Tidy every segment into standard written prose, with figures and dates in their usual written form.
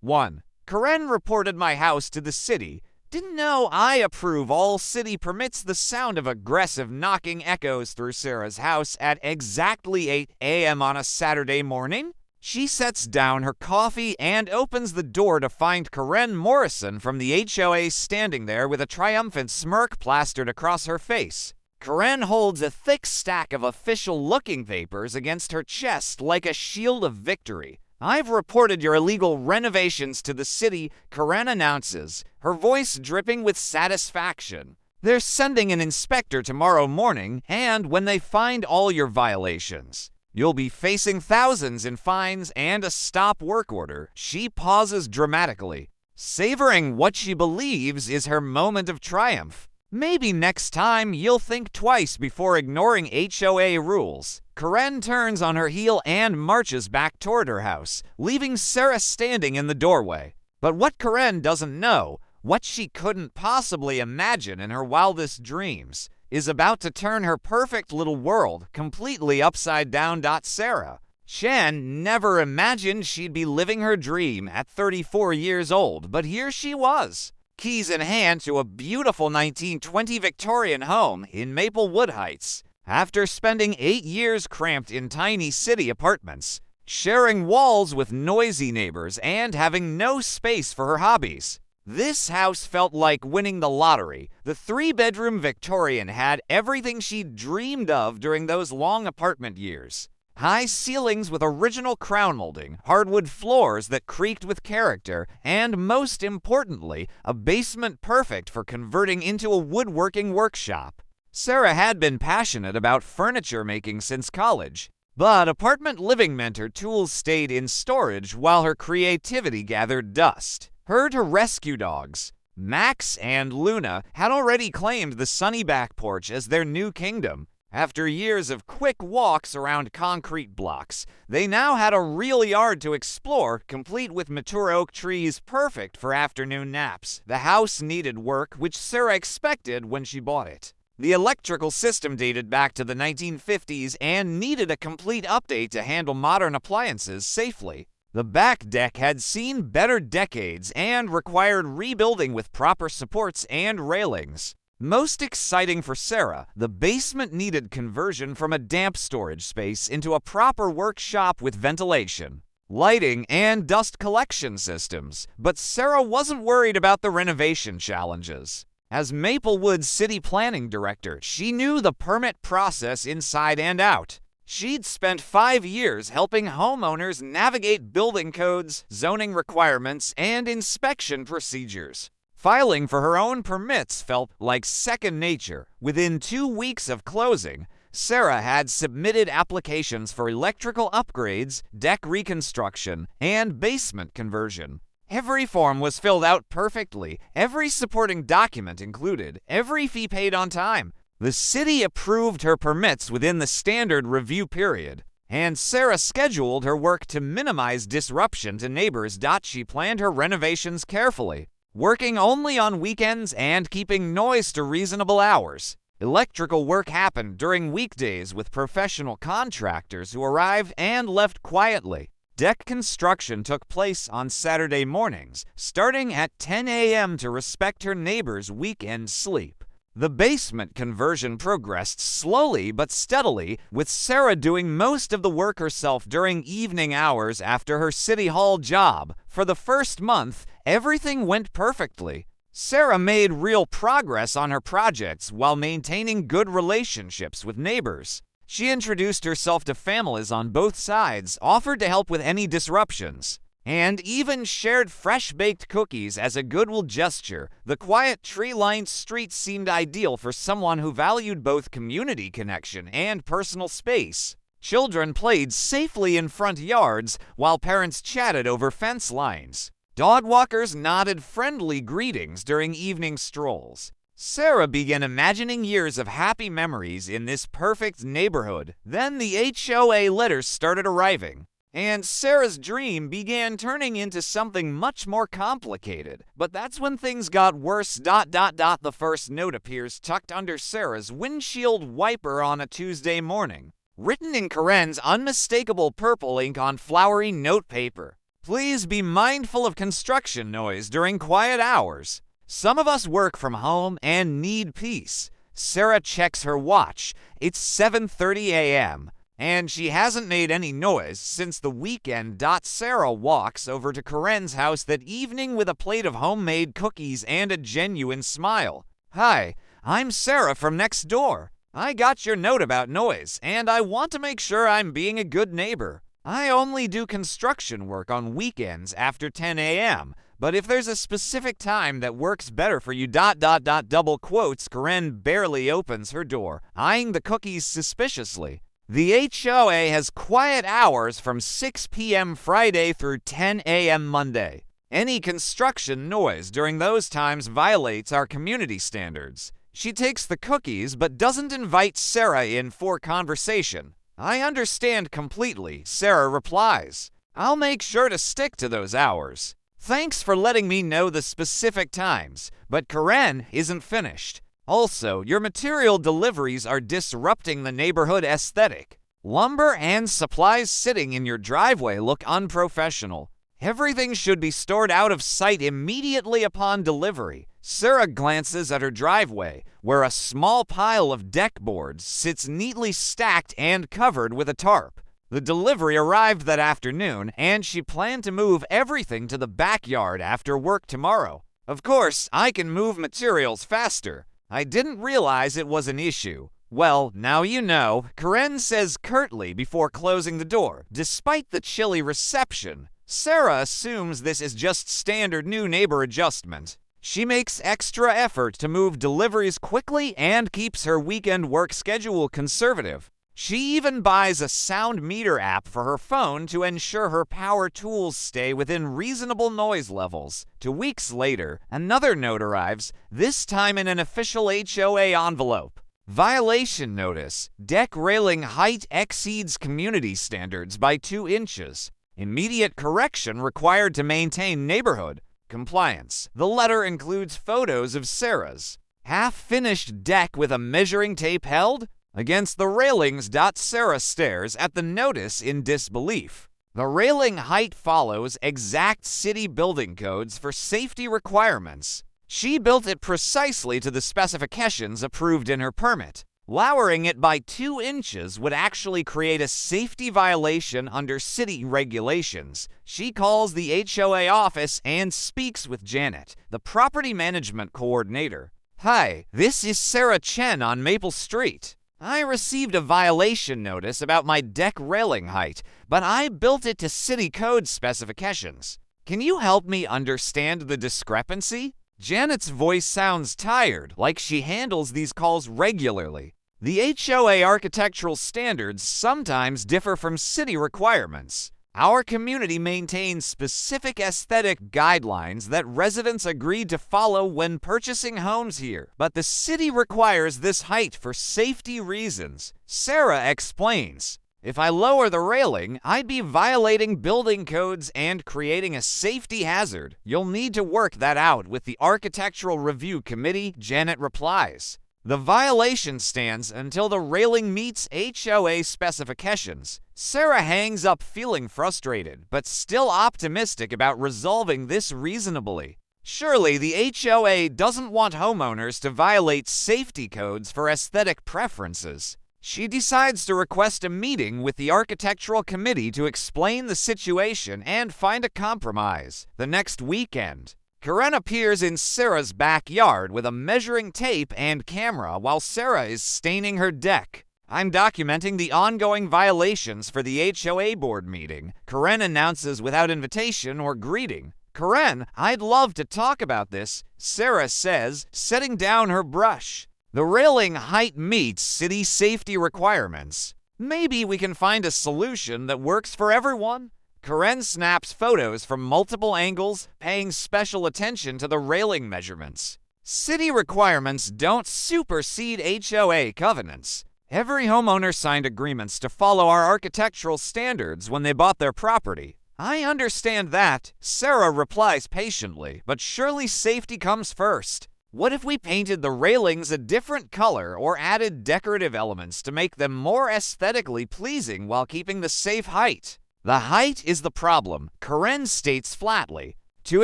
1. Karen reported my house to the city. Didn't know I approve all city permits. The sound of aggressive knocking echoes through Sarah's house at exactly 8 a.m. on a Saturday morning. She sets down her coffee and opens the door to find Karen Morrison from the HOA standing there with a triumphant smirk plastered across her face. Karen holds a thick stack of official-looking papers against her chest like a shield of victory. I've reported your illegal renovations to the city, Karen announces, her voice dripping with satisfaction. They're sending an inspector tomorrow morning, and when they find all your violations, you'll be facing thousands in fines and a stop work order. She pauses dramatically, savoring what she believes is her moment of triumph. Maybe next time you'll think twice before ignoring HOA rules. Karen turns on her heel and marches back toward her house, leaving Sarah standing in the doorway. But what Karen doesn't know, what she couldn't possibly imagine in her wildest dreams, is about to turn her perfect little world completely upside down. Sarah Shan never imagined she'd be living her dream at 34 years old, but here she was, keys in hand to a beautiful 1920 Victorian home in Maplewood Heights. After spending 8 years cramped in tiny city apartments, sharing walls with noisy neighbors, and having no space for her hobbies, this house felt like winning the lottery. The 3-bedroom Victorian had everything she'd dreamed of during those long apartment years. High ceilings with original crown molding, hardwood floors that creaked with character, and most importantly, a basement perfect for converting into a woodworking workshop. Sarah had been passionate about furniture making since college, but apartment living meant her tools stayed in storage while her creativity gathered dust. Her two rescue dogs, Max and Luna, had already claimed the sunny back porch as their new kingdom. After years of quick walks around concrete blocks, they now had a real yard to explore, complete with mature oak trees perfect for afternoon naps. The house needed work, which Sarah expected when she bought it. The electrical system dated back to the 1950s and needed a complete update to handle modern appliances safely. The back deck had seen better decades and required rebuilding with proper supports and railings. Most exciting for Sarah, the basement needed conversion from a damp storage space into a proper workshop with ventilation, lighting, and dust collection systems. But Sarah wasn't worried about the renovation challenges. As Maplewood City Planning Director, she knew the permit process inside and out. She'd spent 5 years helping homeowners navigate building codes, zoning requirements, and inspection procedures. Filing for her own permits felt like second nature. Within 2 weeks of closing, Sarah had submitted applications for electrical upgrades, deck reconstruction, and basement conversion. Every form was filled out perfectly, every supporting document included, every fee paid on time. The city approved her permits within the standard review period, and Sarah scheduled her work to minimize disruption to neighbors. She planned her renovations carefully, working only on weekends and keeping noise to reasonable hours. Electrical work happened during weekdays with professional contractors who arrived and left quietly. Deck construction took place on Saturday mornings, starting at 10 a.m. to respect her neighbors' weekend sleep. The basement conversion progressed slowly but steadily, with Sarah doing most of the work herself during evening hours after her City Hall job. For the first month, everything went perfectly. Sarah made real progress on her projects while maintaining good relationships with neighbors. She introduced herself to families on both sides, offered to help with any disruptions, and even shared fresh-baked cookies as a goodwill gesture. The quiet, tree-lined streets seemed ideal for someone who valued both community connection and personal space. Children played safely in front yards while parents chatted over fence lines. Dog walkers nodded friendly greetings during evening strolls. Sarah began imagining years of happy memories in this perfect neighborhood. Then the HOA letters started arriving, and Sarah's dream began turning into something much more complicated. But that's when things got worse. The first note appears tucked under Sarah's windshield wiper on a Tuesday morning, written in Karen's unmistakable purple ink on flowery notepaper. Please be mindful of construction noise during quiet hours. Some of us work from home and need peace. Sarah checks her watch. It's 7:30 a.m., and she hasn't made any noise since the weekend. Sarah walks over to Karen's house that evening with a plate of homemade cookies and a genuine smile. "Hi, I'm Sarah from next door. I got your note about noise, and I want to make sure I'm being a good neighbor. I only do construction work on weekends after 10 a.m., but if there's a specific time that works better for you, double quotes." Karen barely opens her door, eyeing the cookies suspiciously. The HOA has quiet hours from 6 p.m. Friday through 10 a.m. Monday. Any construction noise during those times violates our community standards. She takes the cookies but doesn't invite Sarah in for conversation. "I understand completely," Sarah replies. "I'll make sure to stick to those hours. Thanks for letting me know the specific times, but Karen isn't finished. Also, your material deliveries are disrupting the neighborhood aesthetic. Lumber and supplies sitting in your driveway look unprofessional. Everything should be stored out of sight immediately upon delivery." Sarah glances at her driveway, where a small pile of deck boards sits neatly stacked and covered with a tarp. The delivery arrived that afternoon, and she planned to move everything to the backyard after work tomorrow. "Of course, I can move materials faster. I didn't realize it was an issue." "Well, now you know," Karen says curtly before closing the door. Despite the chilly reception, Sarah assumes this is just standard new neighbor adjustment. She makes extra effort to move deliveries quickly and keeps her weekend work schedule conservative. She even buys a sound meter app for her phone to ensure her power tools stay within reasonable noise levels. 2 weeks later, another note arrives, this time in an official HOA envelope. Violation notice. Deck railing height exceeds community standards by 2 inches. Immediate correction required to maintain neighborhood compliance. The letter includes photos of Sarah's half-finished deck with a measuring tape held against the railings. Sarah stares at the notice in disbelief. The railing height follows exact city building codes for safety requirements. She built it precisely to the specifications approved in her permit. Lowering it by 2 inches would actually create a safety violation under city regulations. She calls the HOA office and speaks with Janet, the property management coordinator. "Hi, this is Sarah Chen on Maple Street. I received a violation notice about my deck railing height, but I built it to city code specifications. Can you help me understand the discrepancy?" Janet's voice sounds tired, like she handles these calls regularly. The HOA architectural standards sometimes differ from city requirements. Our community maintains specific aesthetic guidelines that residents agreed to follow when purchasing homes here, but the city requires this height for safety reasons. Sarah explains, "If I lower the railing, I'd be violating building codes and creating a safety hazard. You'll need to work that out with the Architectural Review Committee," Janet replies. The violation stands until the railing meets HOA specifications. Sarah hangs up feeling frustrated, but still optimistic about resolving this reasonably. Surely the HOA doesn't want homeowners to violate safety codes for aesthetic preferences. She decides to request a meeting with the architectural committee to explain the situation and find a compromise. The next weekend, Karen appears in Sarah's backyard with a measuring tape and camera while Sarah is staining her deck. "I'm documenting the ongoing violations for the HOA board meeting," Karen announces without invitation or greeting. "Karen, I'd love to talk about this," Sarah says, setting down her brush. "The railing height meets city safety requirements. Maybe we can find a solution that works for everyone." Karen snaps photos from multiple angles, paying special attention to the railing measurements. City requirements don't supersede HOA covenants. Every homeowner signed agreements to follow our architectural standards when they bought their property. "I understand that," Sarah replies patiently, "but surely safety comes first. What if we painted the railings a different color or added decorative elements to make them more aesthetically pleasing while keeping the safe height?" The height is the problem, Karen states flatly. 2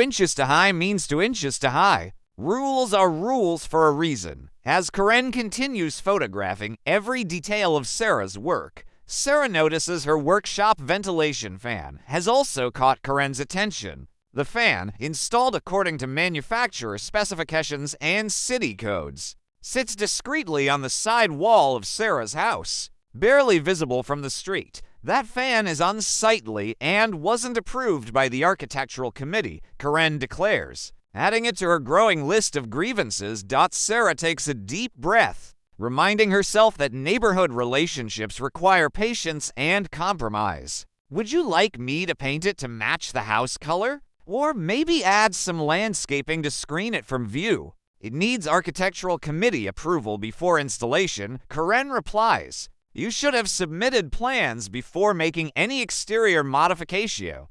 inches to high means 2 inches to high. Rules are rules for a reason. As Karen continues photographing every detail of Sarah's work, Sarah notices her workshop ventilation fan has also caught Karen's attention. The fan, installed according to manufacturer specifications and city codes, sits discreetly on the side wall of Sarah's house. Barely visible from the street, that fan is unsightly and wasn't approved by the architectural committee, Karen declares. Adding it to her growing list of grievances, Sarah takes a deep breath, reminding herself that neighborhood relationships require patience and compromise. Would you like me to paint it to match the house color? Or maybe add some landscaping to screen it from view? It needs architectural committee approval before installation, Karen replies. You should have submitted plans before making any exterior modification.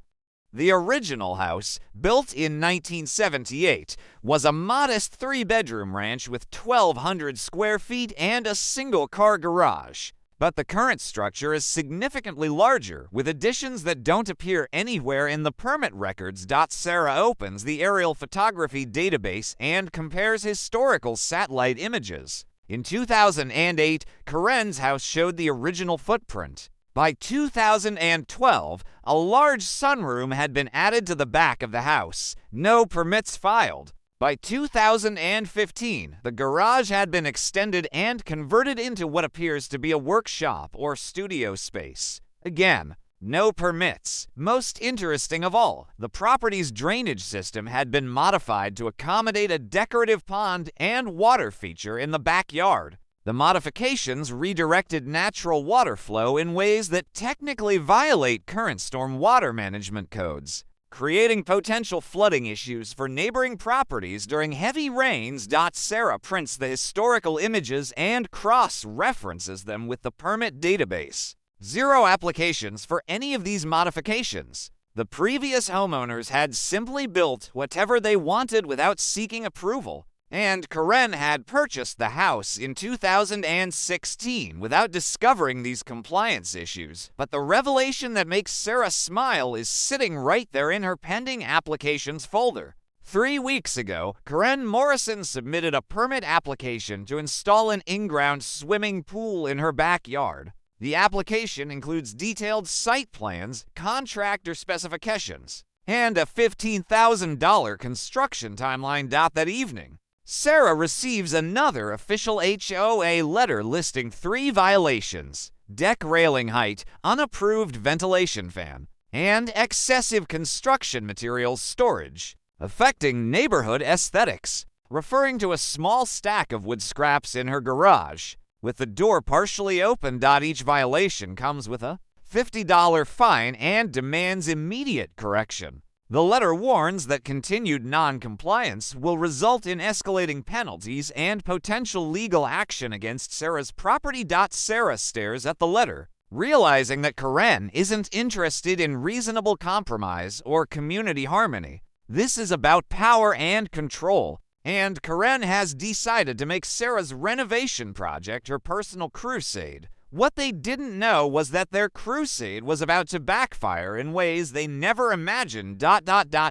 The original house, built in 1978, was a modest 3-bedroom ranch with 1,200 square feet and a single-car garage. But the current structure is significantly larger, with additions that don't appear anywhere in the permit records. Sarah opens the aerial photography database and compares historical satellite images. In 2008, Karen's house showed the original footprint. By 2012, a large sunroom had been added to the back of the house. No permits filed. By 2015, the garage had been extended and converted into what appears to be a workshop or studio space. Again, no permits. Most interesting of all, the property's drainage system had been modified to accommodate a decorative pond and water feature in the backyard. The modifications redirected natural water flow in ways that technically violate current storm water management codes, creating potential flooding issues for neighboring properties during heavy rains. Sarah prints the historical images and cross-references them with the permit database. 0 applications for any of these modifications. The previous homeowners had simply built whatever they wanted without seeking approval. And Karen had purchased the house in 2016 without discovering these compliance issues. But the revelation that makes Sarah smile is sitting right there in her pending applications folder. 3 weeks ago, Karen Morrison submitted a permit application to install an in-ground swimming pool in her backyard. The application includes detailed site plans, contractor specifications, and a $15,000 construction timeline. That evening, Sarah receives another official HOA letter listing 3 violations: deck railing height, unapproved ventilation fan, and excessive construction materials storage, affecting neighborhood aesthetics, referring to a small stack of wood scraps in her garage, with the door partially open. Each violation comes with a $50 fine and demands immediate correction. The letter warns that continued non-compliance will result in escalating penalties and potential legal action against Sarah's property. Sarah stares at the letter, realizing that Karen isn't interested in reasonable compromise or community harmony. This is about power and control, and Karen has decided to make Sarah's renovation project her personal crusade. What they didn't know was that their crusade was about to backfire in ways they never imagined.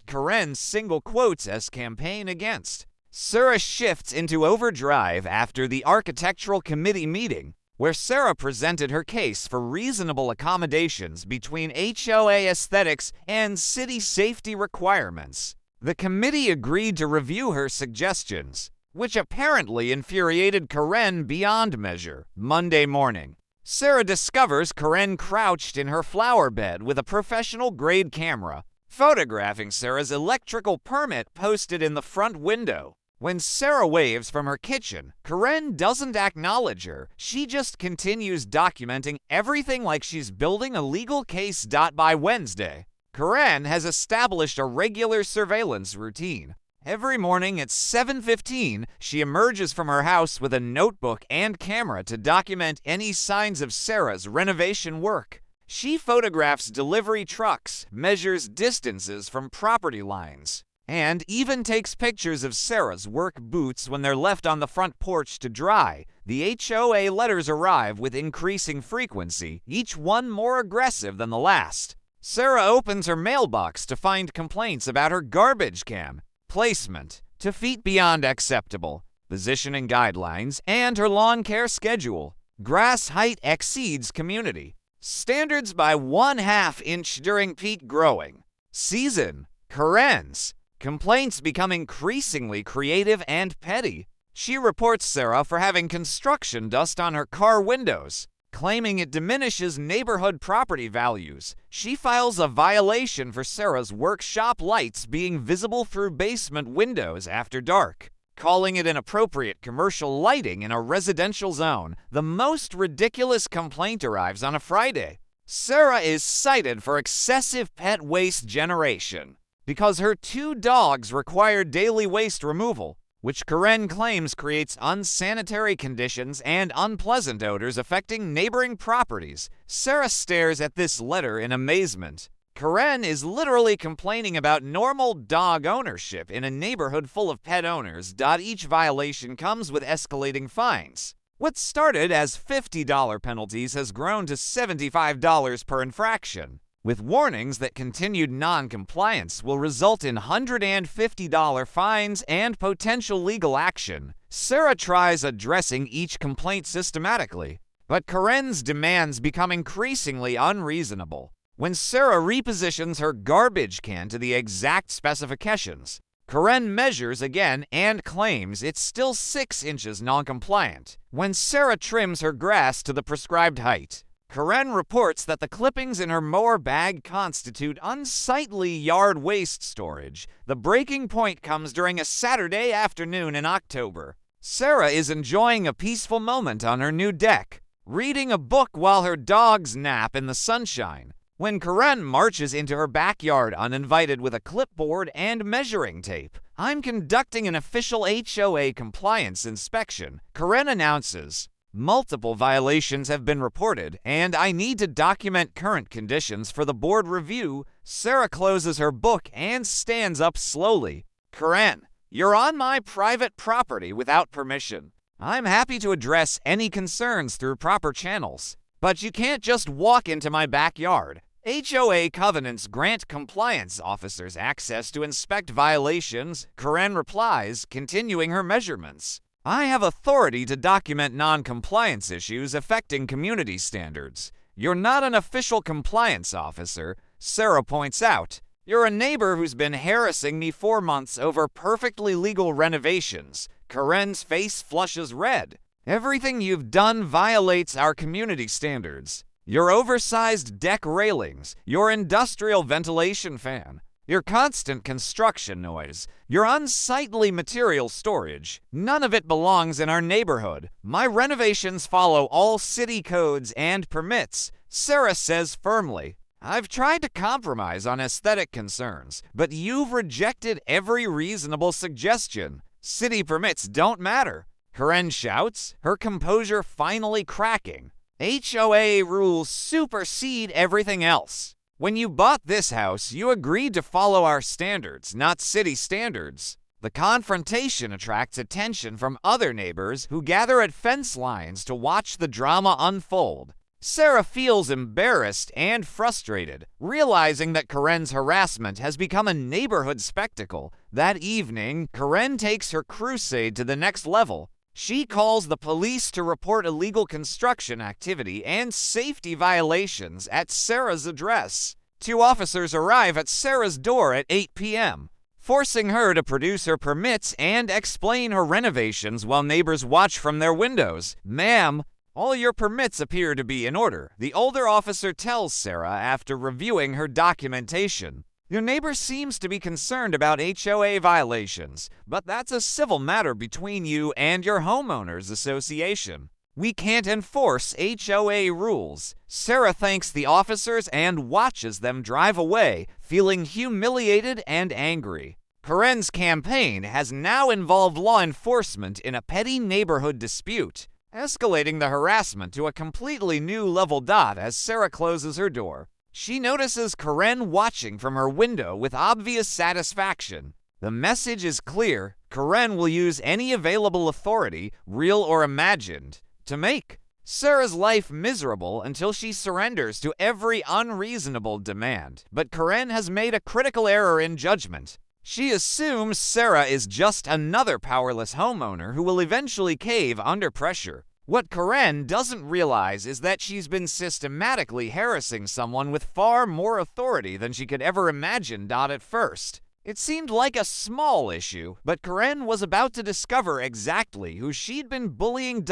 Karen's single quotes as campaign against. Sarah shifts into overdrive after the architectural committee meeting, where Sarah presented her case for reasonable accommodations between HOA aesthetics and city safety requirements. The committee agreed to review her suggestions, which apparently infuriated Karen beyond measure. Monday morning, Sarah discovers Karen crouched in her flower bed with a professional-grade camera, photographing Sarah's electrical permit posted in the front window. When Sarah waves from her kitchen, Karen doesn't acknowledge her. She just continues documenting everything like she's building a legal case. By Wednesday, Karen has established a regular surveillance routine. Every morning at 7:15, she emerges from her house with a notebook and camera to document any signs of Sarah's renovation work. She photographs delivery trucks, measures distances from property lines, and even takes pictures of Sarah's work boots when they're left on the front porch to dry. The HOA letters arrive with increasing frequency, each one more aggressive than the last. Sarah opens her mailbox to find complaints about her garbage can placement, 2 feet beyond acceptable, positioning guidelines, and her lawn care schedule. Grass height exceeds community standards by 1/2 inch during peak growing season. Karen's complaints become increasingly creative and petty. She reports Sarah for having construction dust on her car windows, claiming it diminishes neighborhood property values. She files a violation for Sarah's workshop lights being visible through basement windows after dark, calling it inappropriate commercial lighting in a residential zone. The most ridiculous complaint arrives on a Friday. Sarah is cited for excessive pet waste generation because her 2 dogs require daily waste removal, which Karen claims creates unsanitary conditions and unpleasant odors affecting neighboring properties. Sarah stares at this letter in amazement. Karen is literally complaining about normal dog ownership in a neighborhood full of pet owners. Each violation comes with escalating fines. What started as $50 penalties has grown to $75 per infraction, with warnings that continued non-compliance will result in $150 fines and potential legal action. Sarah tries addressing each complaint systematically, but Karen's demands become increasingly unreasonable. When Sarah repositions her garbage can to the exact specifications, Karen measures again and claims it's still 6 inches non-compliant. When Sarah trims her grass to the prescribed height, Karen reports that the clippings in her mower bag constitute unsightly yard waste storage. The breaking point comes during a Saturday afternoon in October. Sarah is enjoying a peaceful moment on her new deck, reading a book while her dogs nap in the sunshine, when Karen marches into her backyard uninvited with a clipboard and measuring tape. "I'm conducting an official HOA compliance inspection," Karen announces. "Multiple violations have been reported, and I need to document current conditions for the board review." Sarah closes her book and stands up slowly. "Karen, you're on my private property without permission. I'm happy to address any concerns through proper channels, but you can't just walk into my backyard." HOA covenants grant compliance officers access to inspect violations, Karen replies, continuing her measurements. "I have authority to document non-compliance issues affecting community standards. You're not an official compliance officer," Sarah points out. "You're a neighbor who's been harassing me for months over perfectly legal renovations." Karen's face flushes red. "Everything you've done violates our community standards. Your oversized deck railings, your industrial ventilation fan, your constant construction noise, your unsightly material storage, none of it belongs in our neighborhood. My renovations follow all city codes and permits," Sarah says firmly. "I've tried to compromise on aesthetic concerns, but you've rejected every reasonable suggestion. City permits don't matter." Karen shouts, her composure finally cracking. "HOA rules supersede everything else. When you bought this house, you agreed to follow our standards, not city standards." The confrontation attracts attention from other neighbors who gather at fence lines to watch the drama unfold. Sarah feels embarrassed and frustrated, realizing that Karen's harassment has become a neighborhood spectacle. That evening, Karen takes her crusade to the next level. She calls the police to report illegal construction activity and safety violations at Sarah's address. 2 officers arrive at Sarah's door at 8 p.m., forcing her to produce her permits and explain her renovations while neighbors watch from their windows. "Ma'am, all your permits appear to be in order," the older officer tells Sarah after reviewing her documentation. "Your neighbor seems to be concerned about HOA violations, but that's a civil matter between you and your homeowners association. We can't enforce HOA rules." Sarah thanks the officers and watches them drive away, feeling humiliated and angry. Karen's campaign has now involved law enforcement in a petty neighborhood dispute, escalating the harassment to a completely new level. As Sarah closes her door, she notices Karen watching from her window with obvious satisfaction. The message is clear: Karen will use any available authority, real or imagined, to make Sarah's life miserable until she surrenders to every unreasonable demand. But Karen has made a critical error in judgment. She assumes Sarah is just another powerless homeowner who will eventually cave under pressure. What Karen doesn't realize is that she's been systematically harassing someone with far more authority than she could ever imagine. At first, it seemed like a small issue, but Karen was about to discover exactly who she'd been bullying.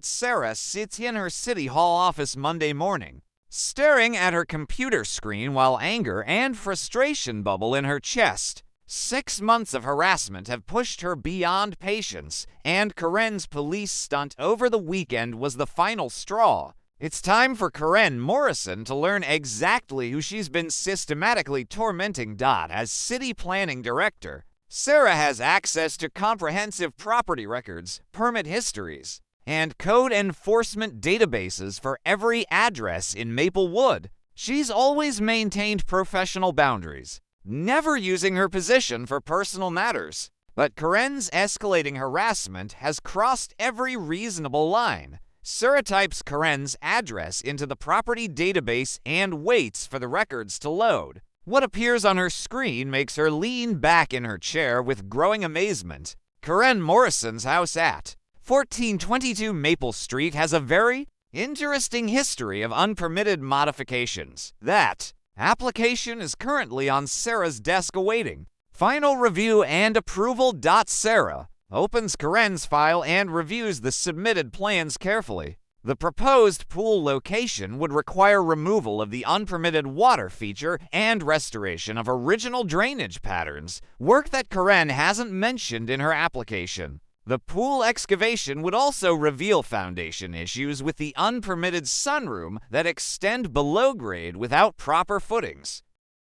Sarah sits in her City Hall office Monday morning, staring at her computer screen while anger and frustration bubble in her chest. 6 months of harassment have pushed her beyond patience, and Karen's police stunt over the weekend was the final straw. It's time for Karen Morrison to learn exactly who she's been systematically tormenting. As city planning director, Sarah has access to comprehensive property records, permit histories, and code enforcement databases for every address in Maplewood. She's always maintained professional boundaries, never using her position for personal matters. But Karen's escalating harassment has crossed every reasonable line. Sarah types Karen's address into the property database and waits for the records to load. What appears on her screen makes her lean back in her chair with growing amazement. Karen Morrison's house at 1422 Maple Street has a very interesting history of unpermitted modifications. That application is currently on Sarah's desk awaiting final review and approval. Sarah opens Karen's file and reviews the submitted plans carefully. The proposed pool location would require removal of the unpermitted water feature and restoration of original drainage patterns, work that Karen hasn't mentioned in her application. The pool excavation would also reveal foundation issues with the unpermitted sunroom that extend below grade without proper footings.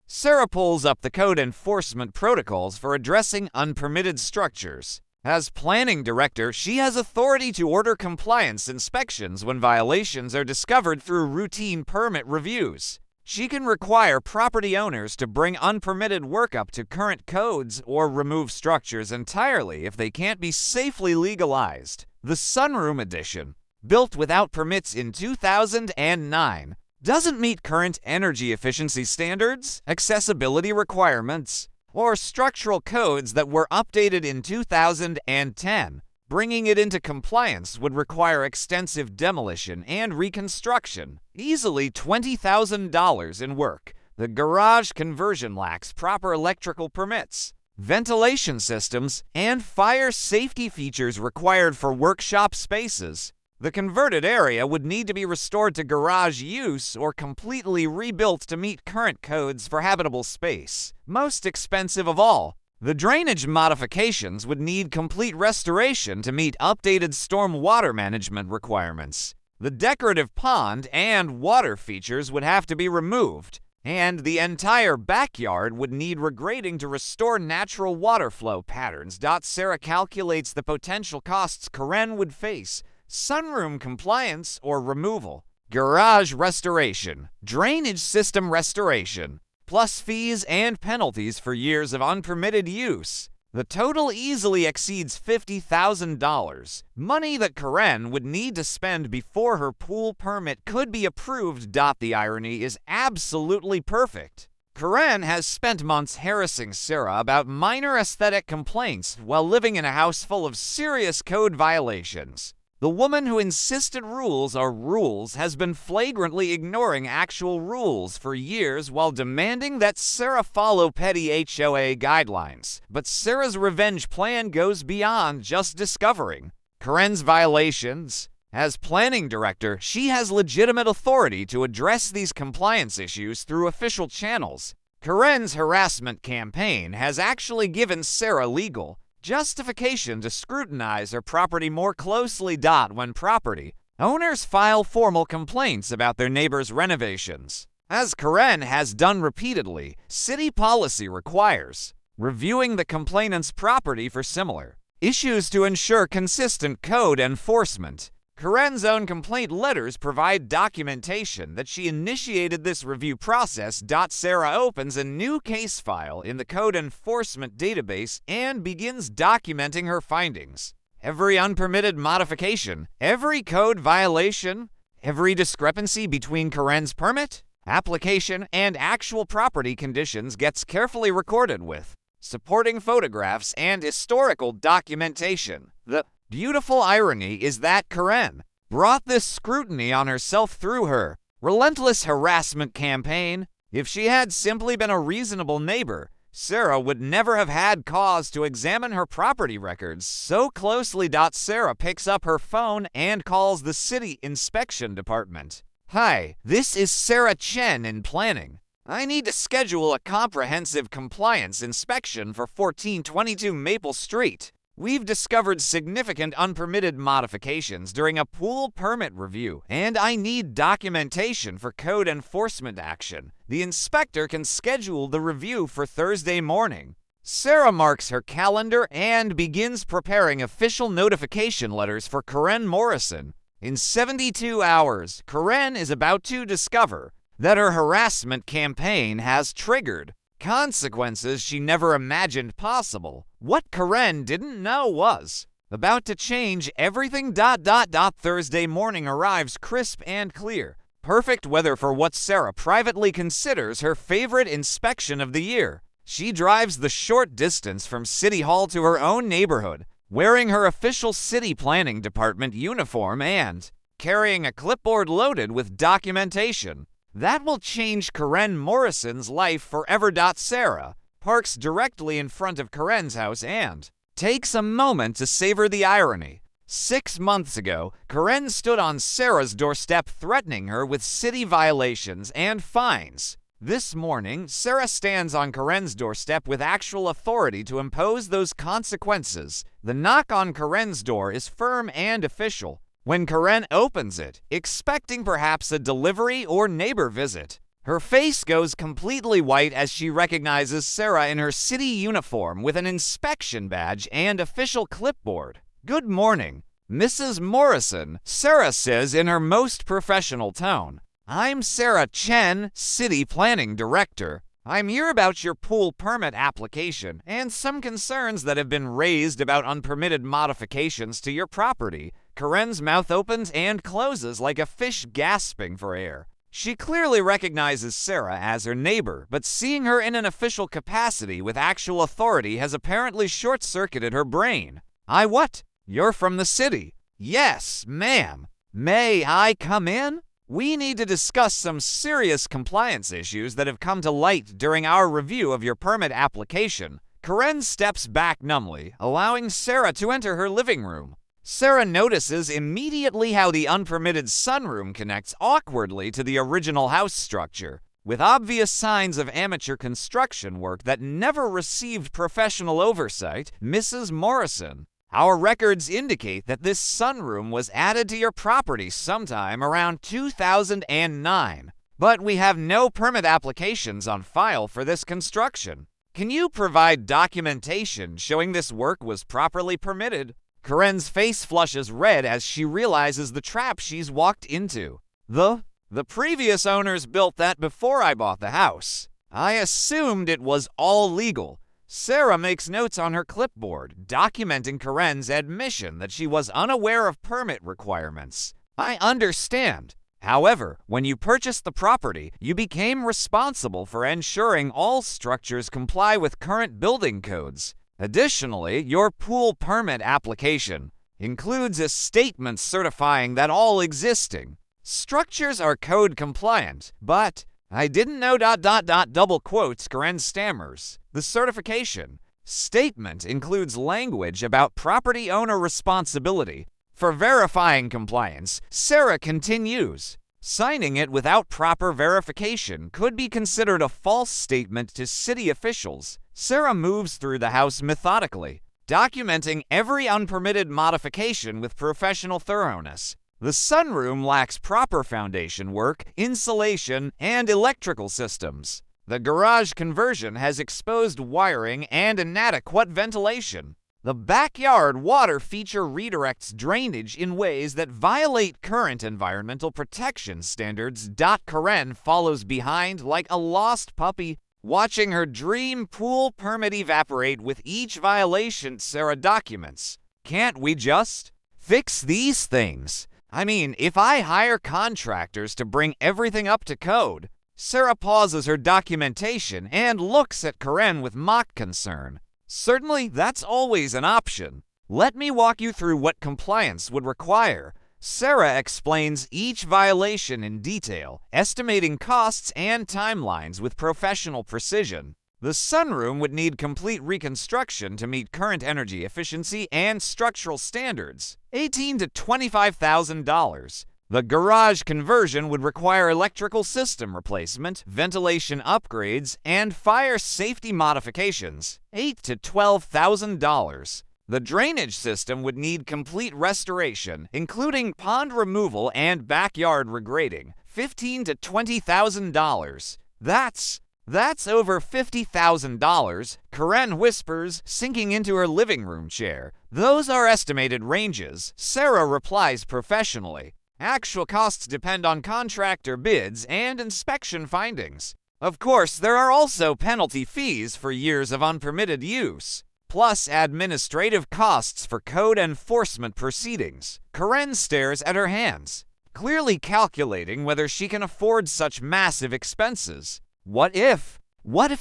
Sarah pulls up the code enforcement protocols for addressing unpermitted structures. As planning director, she has authority to order compliance inspections when violations are discovered through routine permit reviews. She can require property owners to bring unpermitted work up to current codes or remove structures entirely if they can't be safely legalized. The sunroom addition, built without permits in 2009, doesn't meet current energy efficiency standards, accessibility requirements, or structural codes that were updated in 2010. Bringing it into compliance would require extensive demolition and reconstruction, easily $20,000 in work. The garage conversion lacks proper electrical permits, ventilation systems, and fire safety features required for workshop spaces. The converted area would need to be restored to garage use or completely rebuilt to meet current codes for habitable space. Most expensive of all, the drainage modifications would need complete restoration to meet updated storm water management requirements. The decorative pond and water features would have to be removed, and the entire backyard would need regrading to restore natural water flow patterns. Sarah calculates the potential costs Karen would face: sunroom compliance or removal, garage restoration, drainage system restoration, plus fees and penalties for years of unpermitted use. The total easily exceeds $50,000, money that Karen would need to spend before her pool permit could be approved. The irony is absolutely perfect. Karen has spent months harassing Sarah about minor aesthetic complaints while living in a house full of serious code violations. The woman who insisted rules are rules has been flagrantly ignoring actual rules for years while demanding that Sarah follow petty HOA guidelines. But Sarah's revenge plan goes beyond just discovering Karen's violations. As planning director, she has legitimate authority to address these compliance issues through official channels. Karen's harassment campaign has actually given Sarah legal justification to scrutinize her property more closely. When property owners file formal complaints about their neighbors' renovations, as Karen has done repeatedly, city policy requires reviewing the complainant's property for similar issues to ensure consistent code enforcement. Karen's own complaint letters provide documentation that she initiated this review process. Sarah opens a new case file in the code enforcement database and begins documenting her findings. Every unpermitted modification, every code violation, every discrepancy between Karen's permit, application, and actual property conditions gets carefully recorded with supporting photographs and historical documentation. The beautiful irony is that Karen brought this scrutiny on herself through her relentless harassment campaign. If she had simply been a reasonable neighbor, Sarah would never have had cause to examine her property records so closely. Sarah picks up her phone and calls the city inspection department. Hi, this is Sarah Chen in planning. I need to schedule a comprehensive compliance inspection for 1422 Maple Street. We've discovered significant unpermitted modifications during a pool permit review, and I need documentation for code enforcement action. The inspector can schedule the review for Thursday morning. Sarah marks her calendar and begins preparing official notification letters for Karen Morrison. In 72 hours, Karen is about to discover that her harassment campaign has triggered consequences she never imagined possible. What Karen didn't know was about to change everything. Thursday morning arrives crisp and clear. Perfect weather for what Sarah privately considers her favorite inspection of the year. She drives the short distance from City Hall to her own neighborhood, wearing her official city planning department uniform and carrying a clipboard loaded with documentation that will change Karen Morrison's life forever. Sarah parks directly in front of Karen's house and takes a moment to savor the irony. 6 months ago, Karen stood on Sarah's doorstep threatening her with city violations and fines. This morning, Sarah stands on Karen's doorstep with actual authority to impose those consequences. The knock on Karen's door is firm and official. When Karen opens it, expecting perhaps a delivery or neighbor visit, her face goes completely white as she recognizes Sarah in her city uniform with an inspection badge and official clipboard. "Good morning, Mrs. Morrison," Sarah says in her most professional tone. "I'm Sarah Chen, City Planning Director. I'm here about your pool permit application and some concerns that have been raised about unpermitted modifications to your property." Karen's mouth opens and closes like a fish gasping for air. She clearly recognizes Sarah as her neighbor, but seeing her in an official capacity with actual authority has apparently short-circuited her brain. What? You're from the city?" "Yes, ma'am. May I come in? We need to discuss some serious compliance issues that have come to light during our review of your permit application." Karen steps back numbly, allowing Sarah to enter her living room. Sarah notices immediately how the unpermitted sunroom connects awkwardly to the original house structure, with obvious signs of amateur construction work that never received professional oversight. "Mrs. Morrison, our records indicate that this sunroom was added to your property sometime around 2009, but we have no permit applications on file for this construction. Can you provide documentation showing this work was properly permitted?" Karen's face flushes red as she realizes the trap she's walked into. The previous owners built that before I bought the house. I assumed it was all legal. Sarah makes notes on her clipboard, documenting Karen's admission that she was unaware of permit requirements. "I understand. However, when you purchased the property, you became responsible for ensuring all structures comply with current building codes. Additionally, your pool permit application includes a statement certifying that all existing structures are code compliant, but I didn't know ... double quotes Karen stammers. The certification statement includes language about property owner responsibility for verifying compliance. Sarah continues. Signing it without proper verification could be considered a false statement to city officials. Sarah moves through the house methodically, documenting every unpermitted modification with professional thoroughness. The sunroom lacks proper foundation work, insulation, and electrical systems. The garage conversion has exposed wiring and inadequate ventilation. The backyard water feature redirects drainage in ways that violate current environmental protection standards. Karen follows behind like a lost puppy, watching her dream pool permit evaporate with each violation. Sarah documents Can't we just fix these things? I mean, if I hire contractors to bring everything up to code. Sarah pauses her documentation and looks at Karen with mock concern. Certainly, that's always an option. Let me walk you through what compliance would require. Sarah explains each violation in detail, estimating costs and timelines with professional precision. The sunroom would need complete reconstruction to meet current energy efficiency and structural standards, $18,000 to $25,000. The garage conversion would require electrical system replacement, ventilation upgrades, and fire safety modifications, $8,000 to $12,000. The drainage system would need complete restoration, including pond removal and backyard regrading, $15,000 to $20,000. That's over $50,000, Karen whispers, sinking into her living room chair. Those are estimated ranges, Sarah replies professionally. Actual costs depend on contractor bids and inspection findings. Of course, there are also penalty fees for years of unpermitted use, plus administrative costs for code enforcement proceedings. Karen stares at her hands, clearly calculating whether she can afford such massive expenses. What if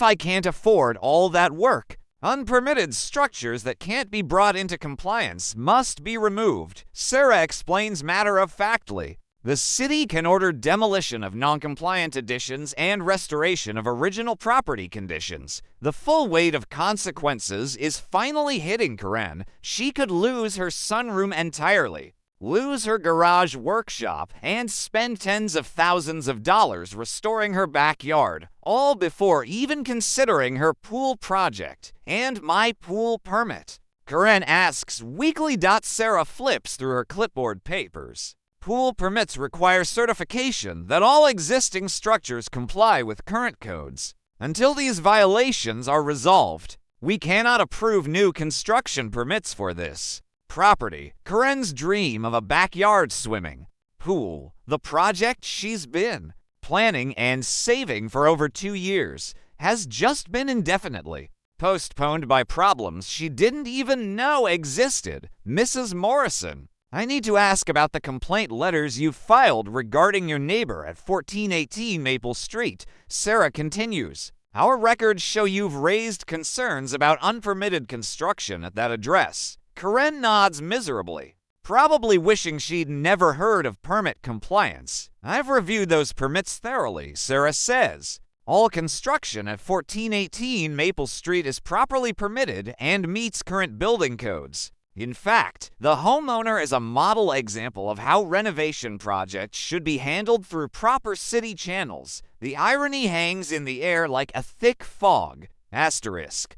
I can't afford all that work? Unpermitted structures that can't be brought into compliance must be removed, Sarah explains matter-of-factly. The city can order demolition of non-compliant additions and restoration of original property conditions. The full weight of consequences is finally hitting Karen. She could lose her sunroom entirely, lose her garage workshop, and spend tens of thousands of dollars restoring her backyard, all before even considering her pool project and my pool permit. Karen asks weakly. Sarah flips through her clipboard papers. Pool permits require certification that all existing structures comply with current codes. Until these violations are resolved, we cannot approve new construction permits for this property. Karen's dream of a backyard swimming pool, the project she's been planning and saving for over 2 years, has just been indefinitely postponed by problems she didn't even know existed. Mrs. Morrison, I need to ask about the complaint letters you filed regarding your neighbor at 1418 Maple Street. Sarah continues. Our records show you've raised concerns about unpermitted construction at that address. Karen nods miserably, probably wishing she'd never heard of permit compliance. I've reviewed those permits thoroughly, Sarah says. All construction at 1418 Maple Street is properly permitted and meets current building codes. In fact, the homeowner is a model example of how renovation projects should be handled through proper city channels. The irony hangs in the air like a thick fog. Asterisk.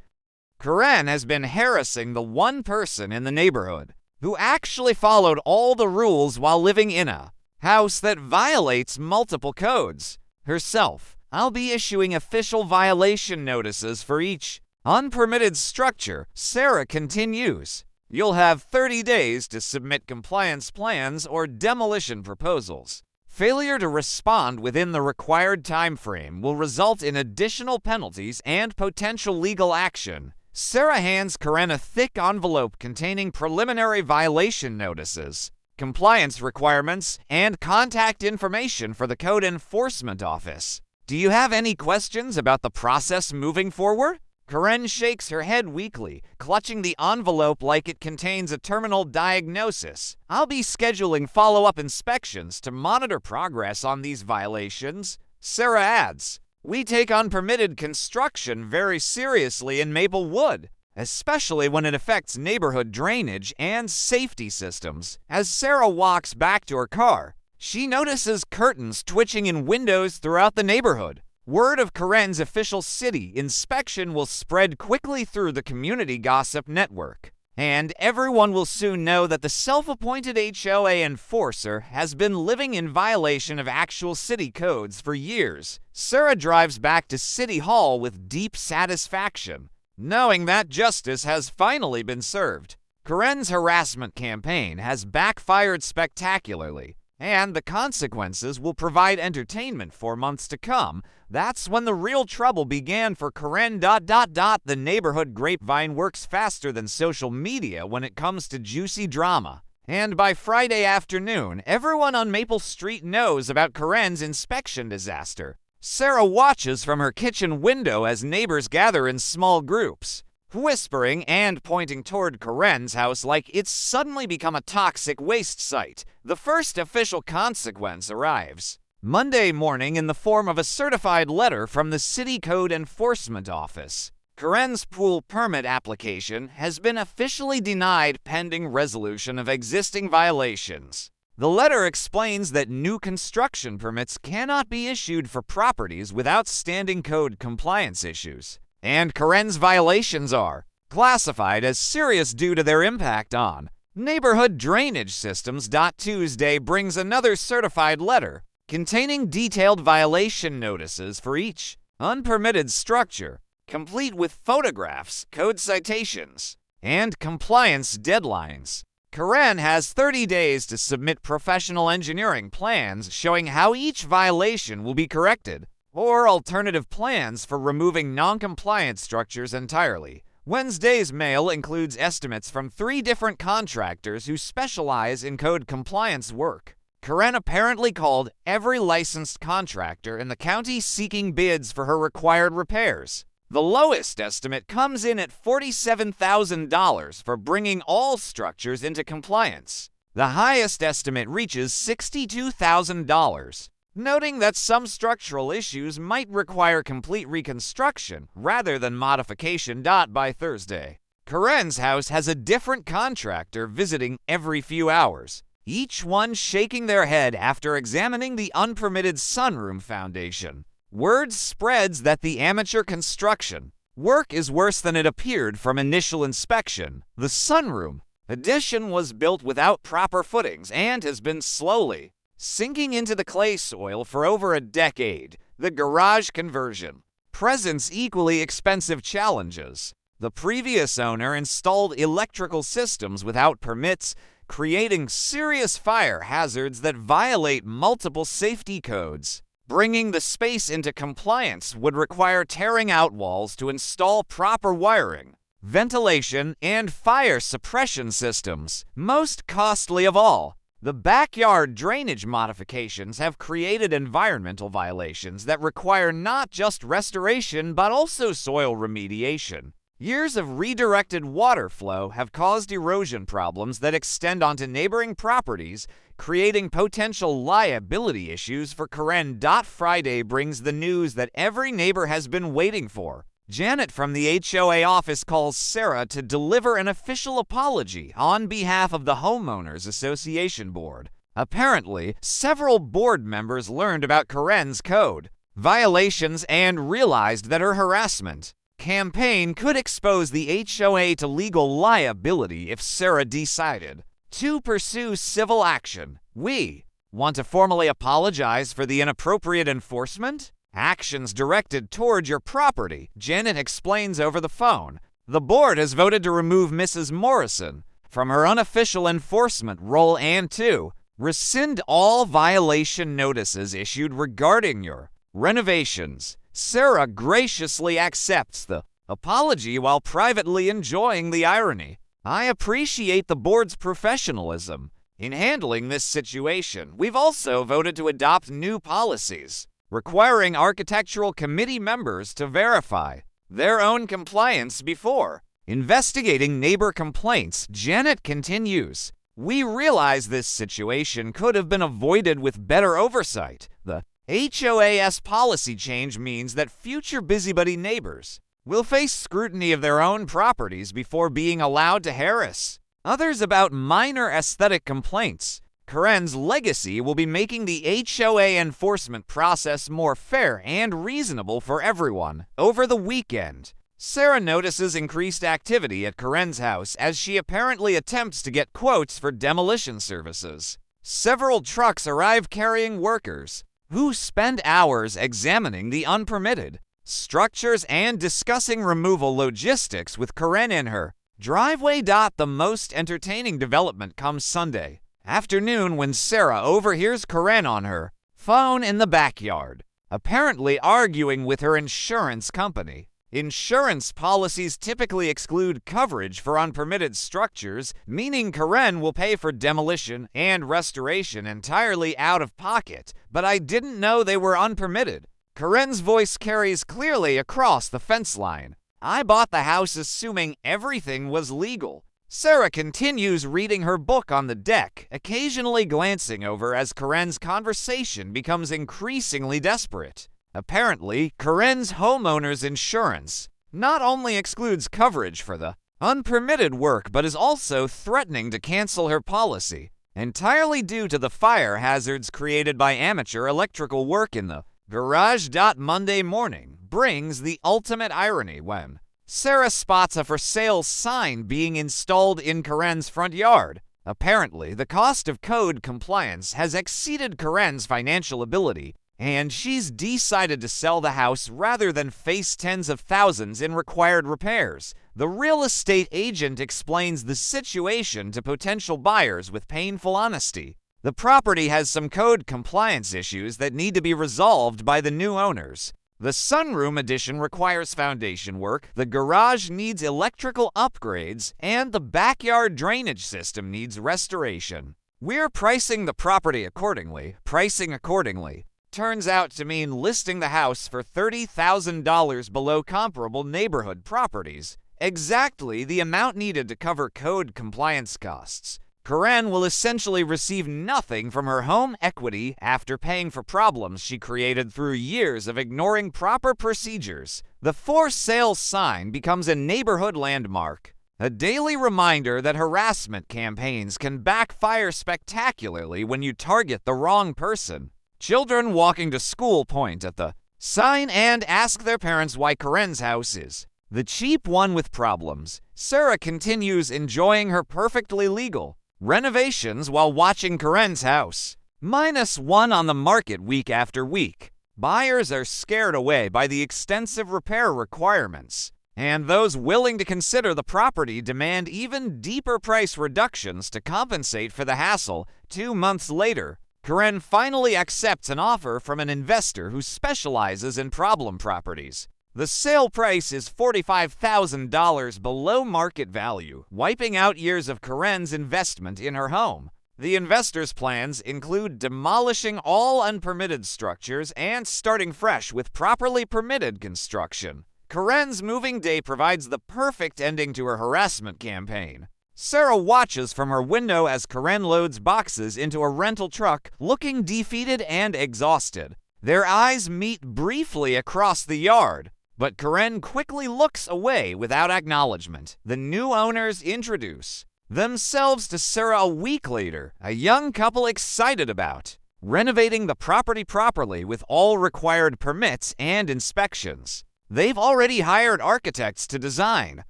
Karen has been harassing the one person in the neighborhood who actually followed all the rules while living in a house that violates multiple codes. Herself. I'll be issuing official violation notices for each unpermitted structure, Sarah continues. You'll have 30 days to submit compliance plans or demolition proposals. Failure to respond within the required time frame will result in additional penalties and potential legal action. Sarah hands Karen a thick envelope containing preliminary violation notices, compliance requirements, and contact information for the Code Enforcement Office. Do you have any questions about the process moving forward? Karen shakes her head weakly, clutching the envelope like it contains a terminal diagnosis. I'll be scheduling follow-up inspections to monitor progress on these violations, Sarah adds. We take unpermitted construction very seriously in Maplewood, especially when it affects neighborhood drainage and safety systems. As Sarah walks back to her car, she notices curtains twitching in windows throughout the neighborhood. Word of Karen's official city inspection will spread quickly through the community gossip network, and everyone will soon know that the self-appointed HOA enforcer has been living in violation of actual city codes for years. Sarah drives back to City Hall with deep satisfaction, knowing that justice has finally been served. Karen's harassment campaign has backfired spectacularly, and the consequences will provide entertainment for months to come. That's when the real trouble began for Karen. The neighborhood grapevine works faster than social media when it comes to juicy drama. And by Friday afternoon, everyone on Maple Street knows about Karen's inspection disaster. Sarah watches from her kitchen window as neighbors gather in small groups, whispering and pointing toward Karen's house like it's suddenly become a toxic waste site. The first official consequence arrives Monday morning in the form of a certified letter from the City Code Enforcement Office. Karen's pool permit application has been officially denied pending resolution of existing violations. The letter explains that new construction permits cannot be issued for properties with outstanding code compliance issues, and Karen's violations are classified as serious due to their impact on neighborhood drainage systems. Tuesday brings another certified letter containing detailed violation notices for each unpermitted structure, complete with photographs, code citations, and compliance deadlines. Karen has 30 days to submit professional engineering plans showing how each violation will be corrected, or alternative plans for removing non-compliant structures entirely. Wednesday's mail includes estimates from 3 different contractors who specialize in code compliance work. Karen apparently called every licensed contractor in the county seeking bids for her required repairs. The lowest estimate comes in at $47,000 for bringing all structures into compliance. The highest estimate reaches $62,000, noting that some structural issues might require complete reconstruction rather than modification. By Thursday, Karen's house has a different contractor visiting every few hours, each one shaking their head after examining the unpermitted sunroom foundation. Word spreads that the amateur construction work is worse than it appeared from initial inspection. The sunroom addition was built without proper footings and has been slowly sinking into the clay soil for over a decade. The garage conversion presents equally expensive challenges. The previous owner installed electrical systems without permits, creating serious fire hazards that violate multiple safety codes. Bringing the space into compliance would require tearing out walls to install proper wiring, ventilation, and fire suppression systems. Most costly of all, the backyard drainage modifications have created environmental violations that require not just restoration but also soil remediation. Years of redirected water flow have caused erosion problems that extend onto neighboring properties, creating potential liability issues for Karen. Friday brings the news that every neighbor has been waiting for. Janet from the HOA office calls Sarah to deliver an official apology on behalf of the Homeowners Association Board. Apparently, several board members learned about Karen's code violations and realized that her harassment campaign could expose the HOA to legal liability if Sarah decided to pursue civil action. We want to formally apologize for the inappropriate enforcement actions directed toward your property, Janet explains over the phone. The board has voted to remove Mrs. Morrison from her unofficial enforcement role and to rescind all violation notices issued regarding your renovations. Sarah graciously accepts the apology while privately enjoying the irony. I appreciate the board's professionalism in handling this situation. We've also voted to adopt new policies requiring architectural committee members to verify their own compliance before investigating neighbor complaints. Janet continues, we realize this situation could have been avoided with better oversight. The HOA's policy change means that future busybody neighbors will face scrutiny of their own properties before being allowed to harass others about minor aesthetic complaints. Karen's legacy will be making the HOA enforcement process more fair and reasonable for everyone. Over the weekend, Sarah notices increased activity at Karen's house as she apparently attempts to get quotes for demolition services. Several trucks arrive carrying workers who spend hours examining the unpermitted structures and discussing removal logistics with Karen in her driveway. The most entertaining development comes Sunday Afternoon when Sarah overhears Karen on her phone in the backyard, apparently arguing with her insurance company. Insurance policies typically exclude coverage for unpermitted structures, meaning Karen will pay for demolition and restoration entirely out of pocket, but I didn't know they were unpermitted. Karen's voice carries clearly across the fence line. I bought the house assuming everything was legal. Sarah continues reading her book on the deck, occasionally glancing over as Karen's conversation becomes increasingly desperate. Apparently, Karen's homeowner's insurance not only excludes coverage for the unpermitted work but is also threatening to cancel her policy, entirely due to the fire hazards created by amateur electrical work in the garage. Monday morning brings the ultimate irony when Sarah spots a for sale sign being installed in Karen's front yard. Apparently, the cost of code compliance has exceeded Karen's financial ability, and she's decided to sell the house rather than face tens of thousands in required repairs. The real estate agent explains the situation to potential buyers with painful honesty. The property has some code compliance issues that need to be resolved by the new owners. The sunroom addition requires foundation work, the garage needs electrical upgrades, and the backyard drainage system needs restoration. We're pricing the property accordingly. Pricing accordingly turns out to mean listing the house for $30,000 below comparable neighborhood properties, exactly the amount needed to cover code compliance costs. Karen will essentially receive nothing from her home equity after paying for problems she created through years of ignoring proper procedures. The for sale sign becomes a neighborhood landmark, a daily reminder that harassment campaigns can backfire spectacularly when you target the wrong person. Children walking to school point at the sign and ask their parents why Karen's house is the cheap one with problems. Sarah continues enjoying her perfectly legal renovations while watching Karen's house -1 on the market week after week. Buyers are scared away by the extensive repair requirements, and those willing to consider the property demand even deeper price reductions to compensate for the hassle. 2 months later, Karen finally accepts an offer from an investor who specializes in problem properties. The sale price is $45,000 below market value, wiping out years of Karen's investment in her home. The investor's plans include demolishing all unpermitted structures and starting fresh with properly permitted construction. Karen's moving day provides the perfect ending to her harassment campaign. Sarah watches from her window as Karen loads boxes into a rental truck, looking defeated and exhausted. Their eyes meet briefly across the yard, but Karen quickly looks away without acknowledgement. The new owners introduce themselves to Sarah a week later, a young couple excited about renovating the property properly with all required permits and inspections. They've already hired architects to design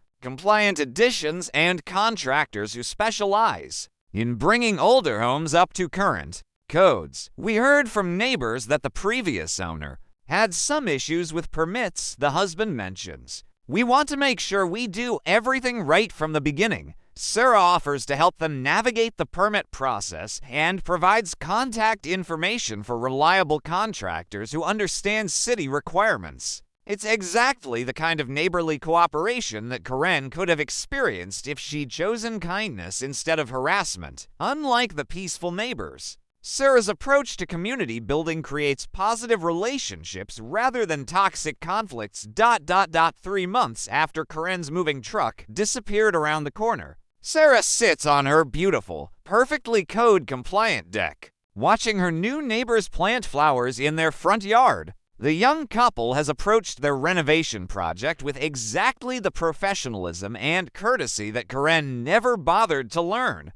compliant additions and contractors who specialize in bringing older homes up to current codes. We heard from neighbors that the previous owner had some issues with permits, the husband mentions. We want to make sure we do everything right from the beginning. Sarah offers to help them navigate the permit process and provides contact information for reliable contractors who understand city requirements. It's exactly the kind of neighborly cooperation that Karen could have experienced if she'd chosen kindness instead of harassment. Unlike the peaceful neighbors, Sarah's approach to community building creates positive relationships rather than toxic conflicts. 3 months after Karen's moving truck disappeared around the corner, Sarah sits on her beautiful, perfectly code-compliant deck, watching her new neighbors plant flowers in their front yard. The young couple has approached their renovation project with exactly the professionalism and courtesy that Karen never bothered to learn.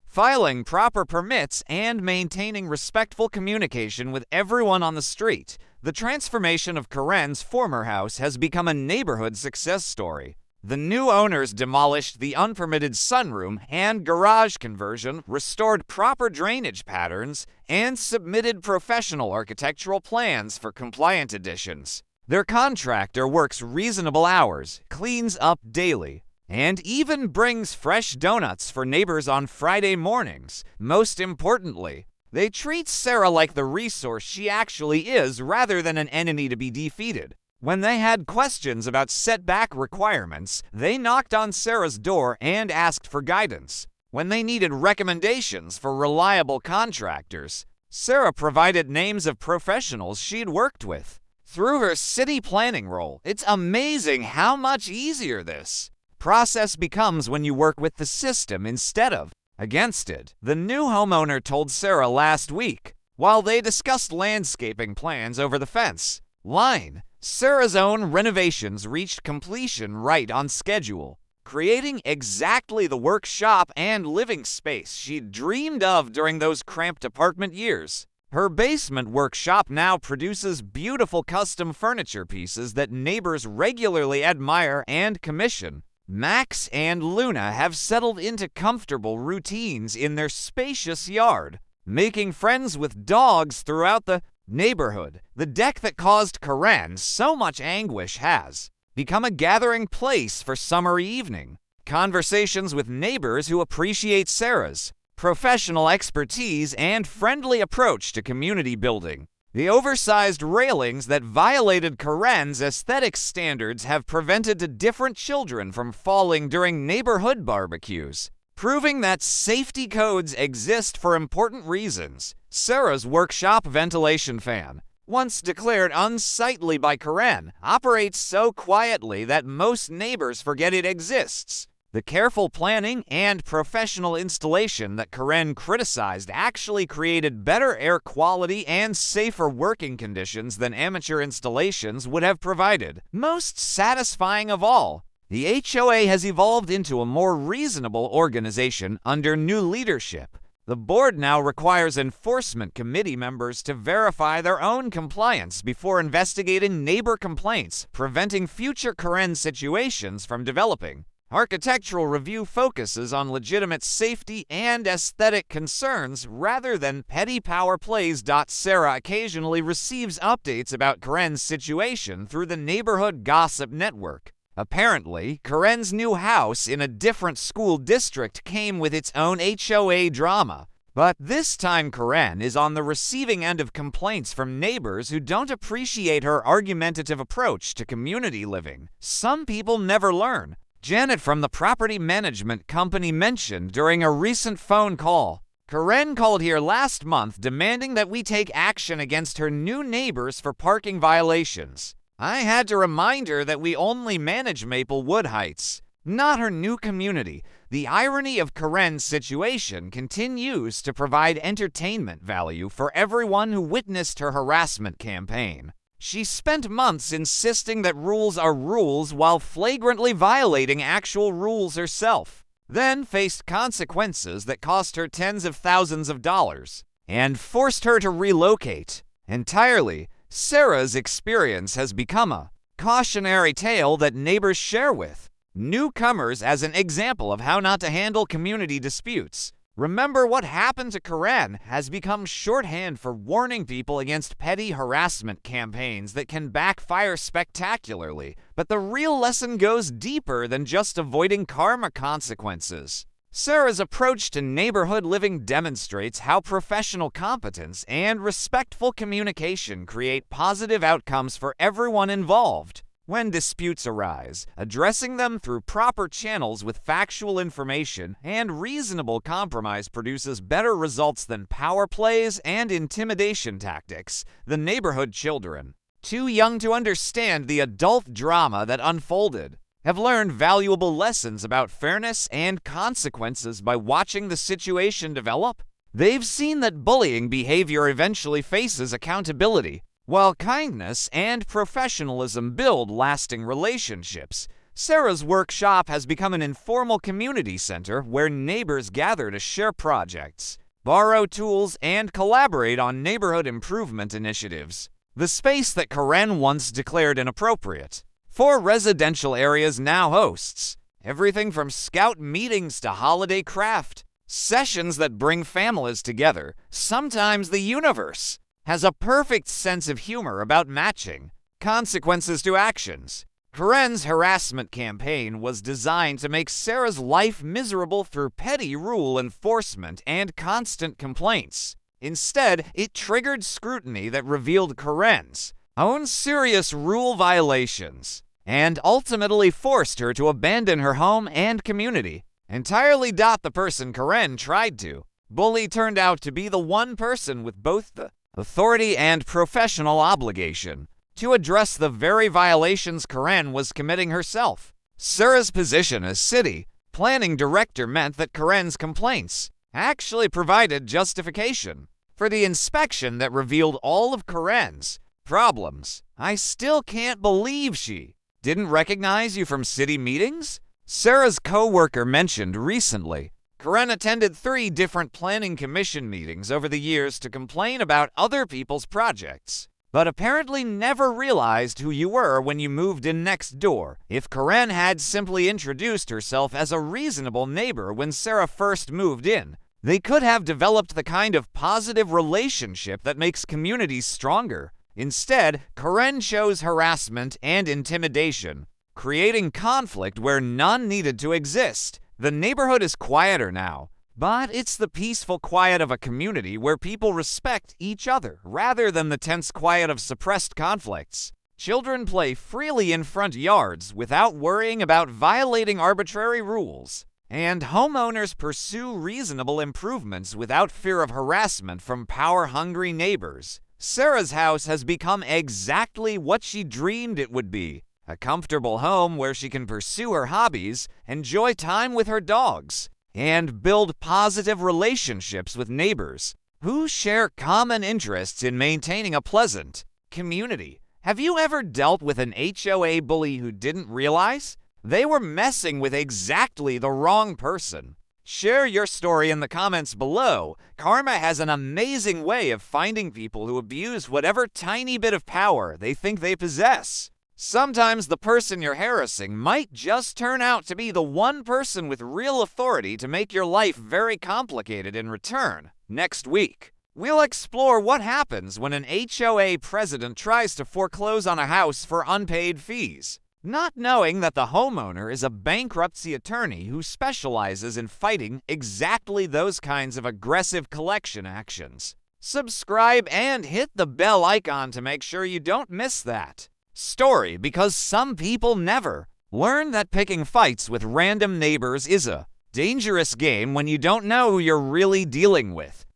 Filing proper permits and maintaining respectful communication with everyone on the street, the transformation of Karen's former house has become a neighborhood success story. The new owners demolished the unpermitted sunroom and garage conversion, restored proper drainage patterns, and submitted professional architectural plans for compliant additions. Their contractor works reasonable hours, cleans up daily, and even brings fresh donuts for neighbors on Friday mornings. Most importantly, they treat Sarah like the resource she actually is rather than an enemy to be defeated. When they had questions about setback requirements, they knocked on Sarah's door and asked for guidance. When they needed recommendations for reliable contractors, Sarah provided names of professionals she'd worked with. Through her city planning role, it's amazing how much easier this process becomes when you work with the system instead of against it, the new homeowner told Sarah last week, while they discussed landscaping plans over the fence line. Sarah's own renovations reached completion right on schedule, creating exactly the workshop and living space she'd dreamed of during those cramped apartment years. Her basement workshop now produces beautiful custom furniture pieces that neighbors regularly admire and commission. Max and Luna have settled into comfortable routines in their spacious yard, making friends with dogs throughout the neighborhood. The deck that caused Karen so much anguish has become a gathering place for summer evening conversations with neighbors who appreciate Sarah's professional expertise and friendly approach to community building. The oversized railings that violated Karen's aesthetic standards have prevented different children from falling during neighborhood barbecues, proving that safety codes exist for important reasons. Sarah's workshop ventilation fan, once declared unsightly by Karen, operates so quietly that most neighbors forget it exists. The careful planning and professional installation that Karen criticized actually created better air quality and safer working conditions than amateur installations would have provided. Most satisfying of all, the HOA has evolved into a more reasonable organization under new leadership. The board now requires enforcement committee members to verify their own compliance before investigating neighbor complaints, preventing future Karen situations from developing. Architectural review focuses on legitimate safety and aesthetic concerns rather than petty power plays. Sarah occasionally receives updates about Karen's situation through the neighborhood gossip network. Apparently, Karen's new house in a different school district came with its own HOA drama. But this time Karen is on the receiving end of complaints from neighbors who don't appreciate her argumentative approach to community living. Some people never learn. Janet from the property management company mentioned during a recent phone call. Karen called here last month demanding that we take action against her new neighbors for parking violations. I had to remind her that we only manage Maplewood Heights, not her new community. The irony of Karen's situation continues to provide entertainment value for everyone who witnessed her harassment campaign. She spent months insisting that rules are rules while flagrantly violating actual rules herself, then faced consequences that cost her tens of thousands of dollars and forced her to relocate entirely. Sarah's experience has become a cautionary tale that neighbors share with newcomers as an example of how not to handle community disputes. Remember what happened to Karen has become shorthand for warning people against petty harassment campaigns that can backfire spectacularly. But the real lesson goes deeper than just avoiding karma consequences. Sarah's approach to neighborhood living demonstrates how professional competence and respectful communication create positive outcomes for everyone involved. When disputes arise, addressing them through proper channels with factual information and reasonable compromise produces better results than power plays and intimidation tactics. The neighborhood children, too young to understand the adult drama that unfolded, have learned valuable lessons about fairness and consequences by watching the situation develop. They've seen that bullying behavior eventually faces accountability, while kindness and professionalism build lasting relationships. Sarah's workshop has become an informal community center where neighbors gather to share projects, borrow tools, and collaborate on neighborhood improvement initiatives. The space that Karen once declared inappropriate for residential areas now hosts everything from scout meetings to holiday craft sessions that bring families together. Sometimes the universe has a perfect sense of humor about matching consequences to actions. Karen's harassment campaign was designed to make Sarah's life miserable through petty rule enforcement and constant complaints. Instead, it triggered scrutiny that revealed Karen's own serious rule violations and ultimately forced her to abandon her home and community entirely. The person Karen tried to bully turned out to be the one person with both the authority and professional obligation to address the very violations Karen was committing herself. Sarah's position as city planning director meant that Karen's complaints actually provided justification for the inspection that revealed all of Karen's problems. I still can't believe she didn't recognize you from city meetings? Sarah's co-worker mentioned recently Karen attended 3 different planning commission meetings over the years to complain about other people's projects, but apparently never realized who you were when you moved in next door. If Karen had simply introduced herself as a reasonable neighbor when Sarah first moved in, they could have developed the kind of positive relationship that makes communities stronger. Instead, Karen chose harassment and intimidation, creating conflict where none needed to exist. The neighborhood is quieter now, but it's the peaceful quiet of a community where people respect each other rather than the tense quiet of suppressed conflicts. Children play freely in front yards without worrying about violating arbitrary rules, and homeowners pursue reasonable improvements without fear of harassment from power-hungry neighbors. Sarah's house has become exactly what she dreamed it would be. A comfortable home where she can pursue her hobbies, enjoy time with her dogs, and build positive relationships with neighbors who share common interests in maintaining a pleasant community. Have you ever dealt with an HOA bully who didn't realize they were messing with exactly the wrong person? Share your story in the comments below. Karma has an amazing way of finding people who abuse whatever tiny bit of power they think they possess. Sometimes the person you're harassing might just turn out to be the one person with real authority to make your life very complicated in return. Next week, we'll explore what happens when an HOA president tries to foreclose on a house for unpaid fees, not knowing that the homeowner is a bankruptcy attorney who specializes in fighting exactly those kinds of aggressive collection actions. Subscribe and hit the bell icon to make sure you don't miss that story, because some people never learn that picking fights with random neighbors is a dangerous game when you don't know who you're really dealing with.